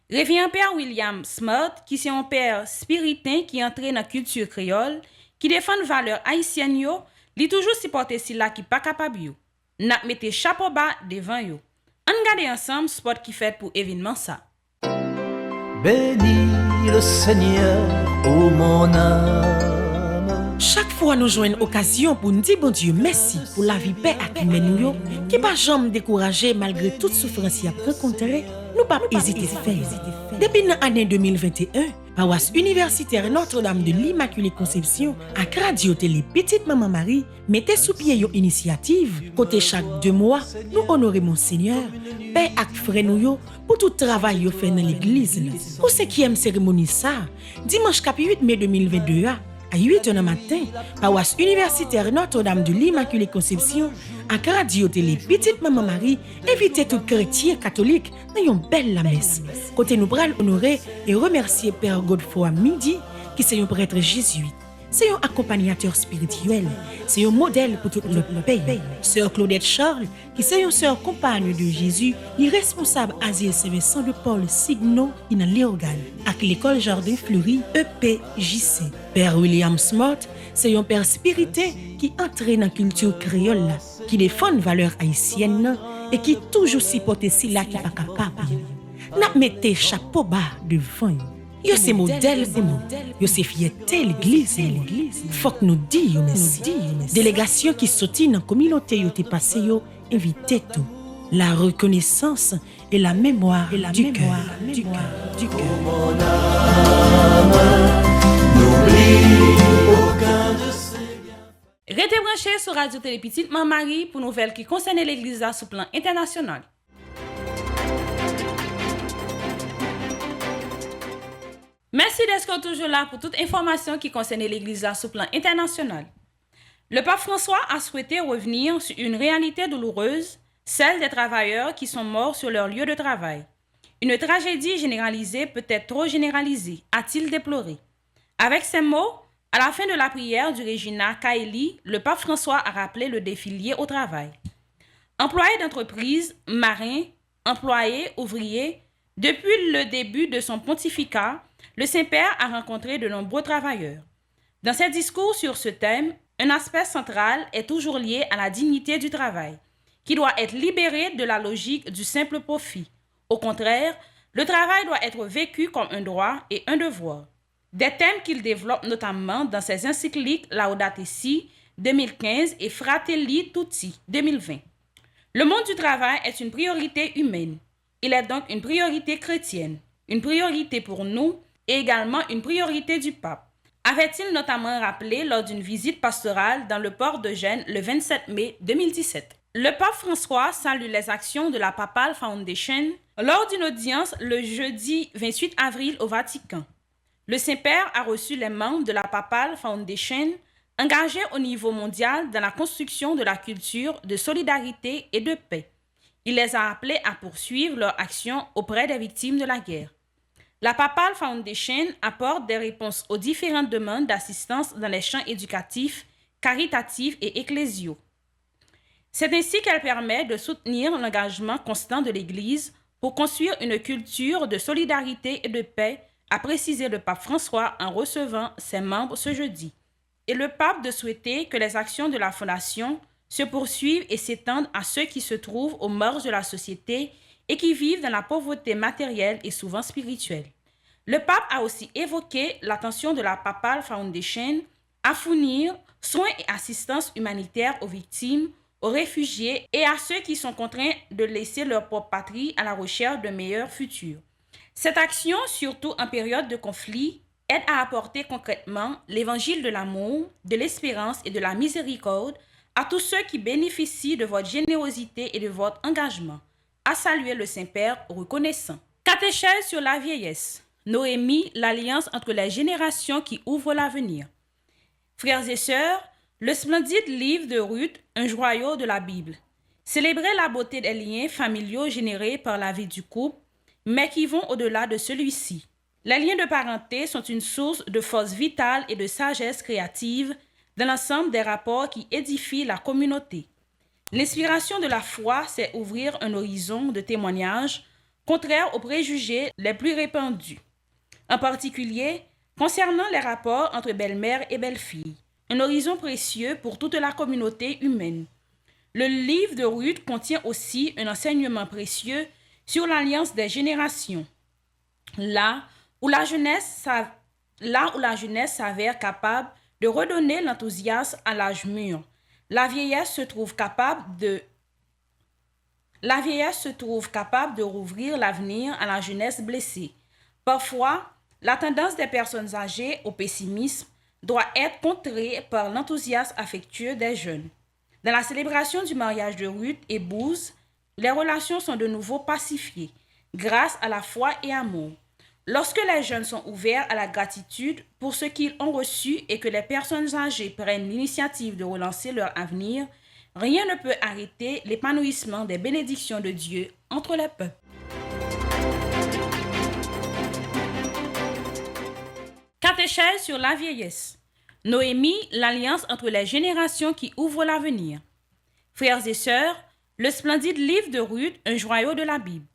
Révérend Père William Smart qui est un père spiritain qui entre dans la culture créole, qui défend valeurs haïtiennes yo, li toujours supporter si la qui pas capable yo. N'a mette chapeau bas devant yo. On regarde ensemble sport qui fait pour événement ça. Béni le Seigneur, ô mon âme. Chaque fois nous jouons une occasion pour nous dire bon Dieu merci pour la vie paix à qui mène nous, qui pas jamais découragé malgré toute souffrance qu'il a rencontrée, nous pas hésiter à faire. Depuis l'année 2021, paroisse universitaire Notre-Dame de l'Immaculée Conception à Radio Télé Petite Maman Marie mettez sous pied une initiative côté chaque 2 mois nous honorer Monseigneur paix ak frère nous pour tout travail yo fait dans l'église pour 5e cérémonie ça dimanche 8 mai 2022 à 8h du matin, paroisse universitaire Notre-Dame de l'Immaculée Conception, à Radio Télé Petite Maman Marie, invite tout chrétien catholique dans une belle la messe. Côté nous pral honorer et remercier Père Godefroy Midi, qui est un prêtre jésuite. C'est un accompagnateur spirituel. C'est un modèle pour tout le pays. Sœur Claudette Charles, qui est une sœur compagne de Jésus, est responsable Asile Saint-Vincent de Paul Signo, in Léogane, avec l'école Jardin Fleury, EPJC. Père William Smart, c'est un père spiritain qui entraîne dans la culture créole, qui défend les valeurs haïtiennes et qui toujours supporte si là qui n'est pas capable. N'a mettez chapeau bas devant. Yo c'est modèle pour nous. Yo c'est fierté l'église. Faut que nous disions merci. Délégation qui sortit dans la communauté yo t'es passé yo invité tout. La reconnaissance et la mémoire du cœur. Restez branchés sur Radio Télé Petite Maman Marie pour nouvelles qui concernent l'église sur plan international. Merci d'être toujours là pour toute information qui concerne l'Église sur plan international. Le pape François a souhaité revenir sur une réalité douloureuse, celle des travailleurs qui sont morts sur leur lieu de travail. Une tragédie généralisée, peut-être trop généralisée, a-t-il déploré. Avec ces mots, à la fin de la prière du Regina Caeli, le pape François a rappelé le défi lié au travail. Employés d'entreprise, marins, employés, ouvriers, depuis le début de son pontificat, le Saint-Père a rencontré de nombreux travailleurs. Dans ses discours sur ce thème, un aspect central est toujours lié à la dignité du travail, qui doit être libéré de la logique du simple profit. Au contraire, le travail doit être vécu comme un droit et un devoir. Des thèmes qu'il développe notamment dans ses encycliques Laudato Si 2015 et Fratelli Tutti 2020. Le monde du travail est une priorité humaine. Il est donc une priorité chrétienne, une priorité pour nous et également une priorité du pape, avait-il notamment rappelé lors d'une visite pastorale dans le port de Gênes le 27 mai 2017. Le pape François salue les actions de la Papal Foundation lors d'une audience le jeudi 28 avril au Vatican. Le Saint-Père a reçu les membres de la Papal Foundation engagés au niveau mondial dans la construction de la culture de solidarité et de paix. Il les a appelés à poursuivre leur action auprès des victimes de la guerre. La Papal Foundation apporte des réponses aux différentes demandes d'assistance dans les champs éducatifs, caritatifs et ecclésiaux. C'est ainsi qu'elle permet de soutenir l'engagement constant de l'Église pour construire une culture de solidarité et de paix, a précisé le pape François en recevant ses membres ce jeudi. Et le pape de souhaiter que les actions de la Fondation se poursuivent et s'étendent à ceux qui se trouvent aux marges de la société et qui vivent dans la pauvreté matérielle et souvent spirituelle. Le pape a aussi évoqué l'attention de la Papal Foundation à fournir soins et assistance humanitaire aux victimes, aux réfugiés et à ceux qui sont contraints de laisser leur propre patrie à la recherche d'un meilleur futur. Cette action, surtout en période de conflit, aide à apporter concrètement l'évangile de l'amour, de l'espérance et de la miséricorde à tous ceux qui bénéficient de votre générosité et de votre engagement. A salué le Saint-Père reconnaissant. Catéchèse sur la vieillesse. Noémie, l'alliance entre les générations qui ouvre l'avenir. Frères et sœurs, le splendide livre de Ruth, un joyau de la Bible. Célébrer la beauté des liens familiaux générés par la vie du couple, mais qui vont au-delà de celui-ci. Les liens de parenté sont une source de force vitale et de sagesse créative dans l'ensemble des rapports qui édifient la communauté. L'inspiration de la foi, c'est ouvrir un horizon de témoignages contraires aux préjugés les plus répandus. En particulier, concernant les rapports entre belle-mère et belle-fille, un horizon précieux pour toute la communauté humaine. Le livre de Ruth contient aussi un enseignement précieux sur l'alliance des générations. Là là où la jeunesse s'avère capable de redonner l'enthousiasme à l'âge mûr, la vieillesse se trouve capable de rouvrir l'avenir à la jeunesse blessée. Parfois, la tendance des personnes âgées au pessimisme doit être contrée par l'enthousiasme affectueux des jeunes. Dans la célébration du mariage de Ruth et Bouz, les relations sont de nouveau pacifiées grâce à la foi et amour. Lorsque les jeunes sont ouverts à la gratitude pour ce qu'ils ont reçu et que les personnes âgées prennent l'initiative de relancer leur avenir, rien ne peut arrêter l'épanouissement des bénédictions de Dieu entre les peuples. Catéchèse sur la vieillesse. Noémie, l'alliance entre les générations qui ouvre l'avenir. Frères et sœurs, le splendide livre de Ruth, un joyau de la Bible,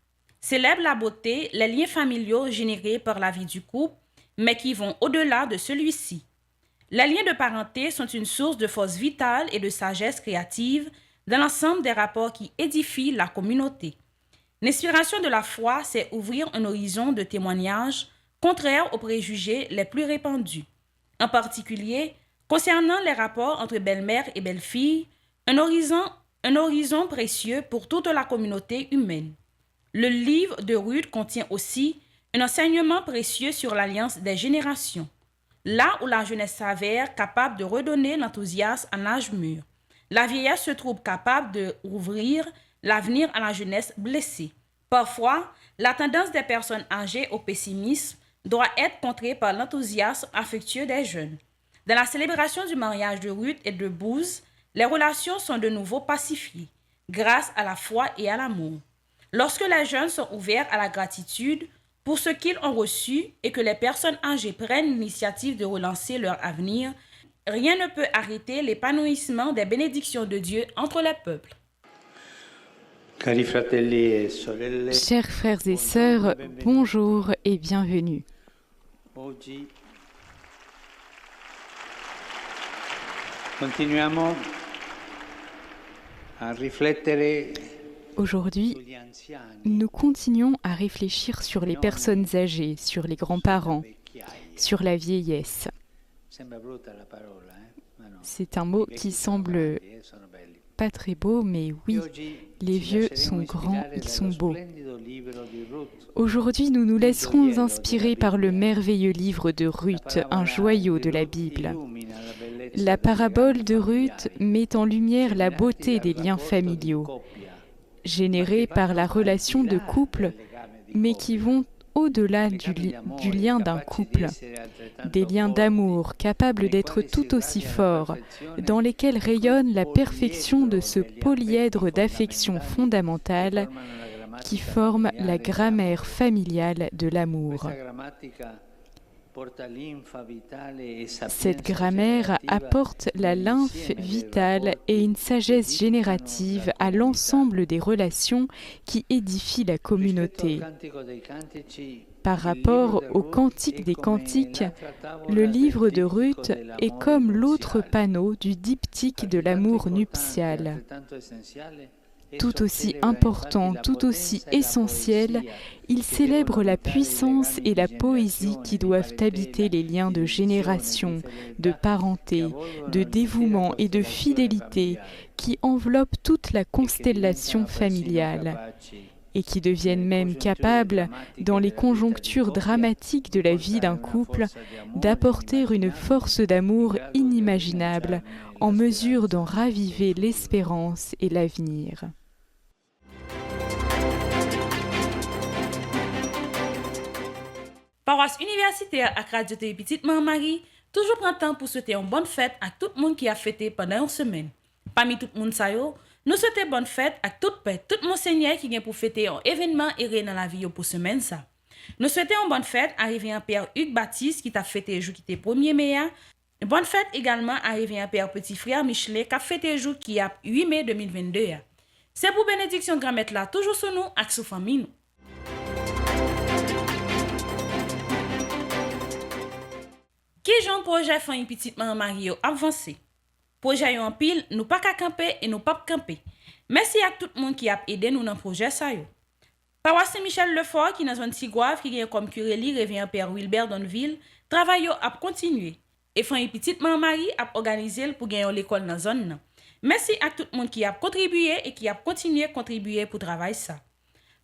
célèbre la beauté, les liens familiaux générés par la vie du couple, mais qui vont au-delà de celui-ci. Les liens de parenté sont une source de force vitale et de sagesse créative dans l'ensemble des rapports qui édifient la communauté. L'inspiration de la foi, c'est ouvrir un horizon de témoignages contraires aux préjugés les plus répandus. En particulier, concernant les rapports entre belle-mère et belle-fille, un horizon précieux pour toute la communauté humaine. Le livre de Ruth contient aussi un enseignement précieux sur l'alliance des générations, là où la jeunesse s'avère capable de redonner l'enthousiasme à l'âge mûr. La vieillesse se trouve capable de rouvrir l'avenir à la jeunesse blessée. Parfois, la tendance des personnes âgées au pessimisme doit être contrée par l'enthousiasme affectueux des jeunes. Dans la célébration du mariage de Ruth et de Bouz, les relations sont de nouveau pacifiées, grâce à la foi et à l'amour. Lorsque les jeunes sont ouverts à la gratitude pour ce qu'ils ont reçu et que les personnes âgées prennent l'initiative de relancer leur avenir, rien ne peut arrêter l'épanouissement des bénédictions de Dieu entre les peuples. Chers frères et sœurs, bonjour et bienvenue. Aujourd'hui, nous continuons à réfléchir sur les personnes âgées, sur les grands-parents, sur la vieillesse. C'est un mot qui semble pas très beau, mais oui, les vieux sont grands, ils sont beaux. Aujourd'hui, nous nous laisserons inspirer par le merveilleux livre de Ruth, un joyau de la Bible. La parabole de Ruth met en lumière la beauté des liens familiaux, générés par la relation de couple, mais qui vont au-delà du lien d'un couple, des liens d'amour capables d'être tout aussi forts, dans lesquels rayonne la perfection de ce polyèdre d'affection fondamentale qui forme la grammaire familiale de l'amour. Cette grammaire apporte la lymphe vitale et une sagesse générative à l'ensemble des relations qui édifient la communauté. Par rapport au Cantique des Cantiques, le livre de Ruth est comme l'autre panneau du diptyque de l'amour nuptial. Tout aussi important, tout aussi essentiel, il célèbre la puissance et la poésie qui doivent habiter les liens de génération, de parenté, de dévouement et de fidélité qui enveloppent toute la constellation familiale et qui deviennent même capables, dans les conjonctures dramatiques de la vie d'un couple, d'apporter une force d'amour inimaginable en mesure d'en raviver l'espérance et l'avenir. Paroisse universitaire à Radio Télé Petite Marie, toujours prend temps pour souhaiter une bonne fête à tout le monde qui a fêté pendant une semaine. Parmi tout le monde, nous souhaitons bonne fête à toute paix, tout monseigneur qui vient pour fêter un événement erré dans la vie pour semaine ça. Nous souhaitons une bonne fête à révérend Père Hugues Baptiste qui t'a fêté le jour qui était 1er mai. Une bonne fête également à révérend Père Petit Frère Michelet qui a fêté le jour qui est 8 mai 2022. C'est pour bénédiction grand-mère là, toujours sur nous et sur famille nous. Qui j'en projet fait une petite maman Mario avancé? Projet en pile, nous pas qu'à camper et nous pas camper. Merci à tout le monde qui a aidé nous dans le projet ça yo. Paroisse Saint-Michel-le-Fort, qui est dans zone Tigouave, qui est comme curé li, révérend Père Wilbert Donville, travail a continué. Et fin petite maman Marie a organisé pour gagner l'école dans zone. Merci à tout le monde qui a contribué et qui a continué à contribuer pour travail ça.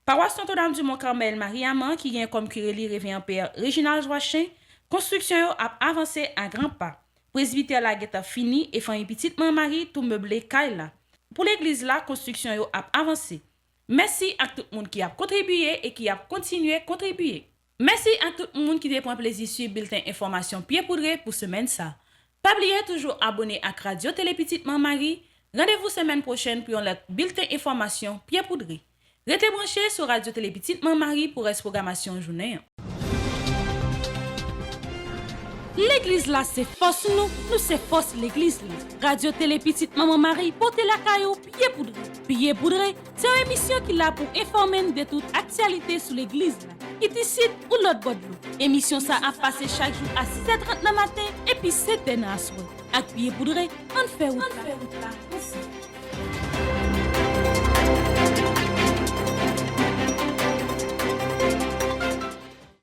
Paroisse Notre-Dame du Mont-Carmel Marie-Amand, qui est comme curé li, révérend Père Réginald Joachin, construction a avancé à grands pas. Presbytère la guetta fini et fin petite maman Marie tout meublé kaila. Pour l'église là, construction a avancé. Merci à tout le monde qui a contribué et qui a continué à contribuer. Merci à tout le monde qui prend plaisir sur bulletin information pied poudré pour semaine ça. Pas oublier toujours abonner à Radio Télé Petite Maman Marie. Rendez-vous semaine prochaine pour un bulletin information pied poudré. Restez branchés sur Radio Télé Petite Maman Marie pour la programmation journée. L'église là c'est force nous c'est force l'église là. Radio Télé Petite Maman Marie porte la caillou pied poudré. Pied poudré, c'est une émission qui là pour informer de toute actualité sur l'église là. Qui ici ou l'autre bord de l'eau. Émission ça a passé chaque jour à 6h30 le matin et puis 7h à soir. Avec pied poudré, on fait route là.